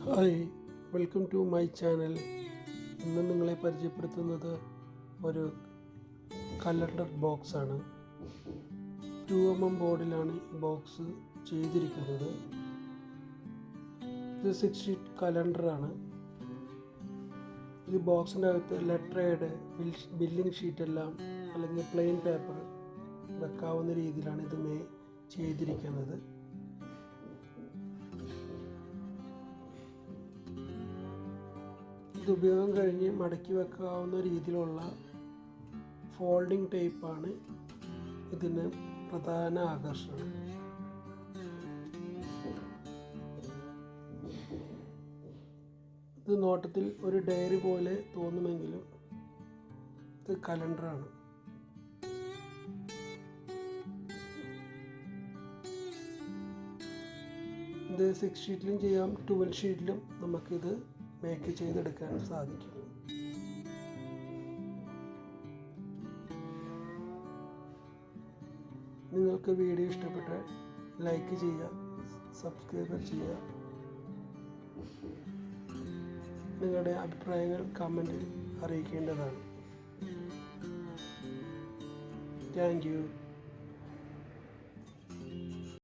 Hi, welcome to my channel. ഇന്ന് നിങ്ങളെ പരിചയപ്പെടുത്തുന്നത് ഒരു കലണ്ടർ ബോക്സാണ്. 2mm ബോർഡിലാണ് ഈ ബോക്സ് ചെയ്തിരിക്കുന്നത്. ഇത് 6 ഷീറ്റ് കലണ്ടറാണ്. ഈ ബോക്സിൻ്റെ അകത്ത് ലെറ്റർ ഹെഡ്, ബില്ലിംഗ് ഷീറ്റെല്ലാം അല്ലെങ്കിൽ പ്ലെയിൻ പേപ്പർ വെക്കാവുന്ന രീതിയിലാണ് ഇത് ചെയ്തിരിക്കുന്നത്. ഇത് ഉപയോഗം കഴിഞ്ഞ് മടക്കി വെക്കാവുന്ന രീതിയിലുള്ള ഫോൾഡിംഗ് ടൈപ്പാണ് ഇതിന് പ്രധാന ആകർഷണം. ഇത് നോട്ടത്തിൽ ഒരു ഡയറി പോലെ തോന്നുമെങ്കിലും ഇത് കലണ്ടറാണ്. ഇത് 6 ഷീറ്റിലും ചെയ്യാം, 12 ഷീറ്റിലും നമുക്കിത് മേക്ക് ചെയ്തെടുക്കാൻ സാധിക്കും. നിങ്ങൾക്ക് വീഡിയോ ഇഷ്ടപ്പെട്ടാൽ ലൈക്ക് ചെയ്യുക, സബ്സ്ക്രൈബ് ചെയ്യുക. നിങ്ങളുടെ അഭിപ്രായങ്ങൾ കമൻറ്റിൽ അറിയിക്കേണ്ടതാണ്. Thank you.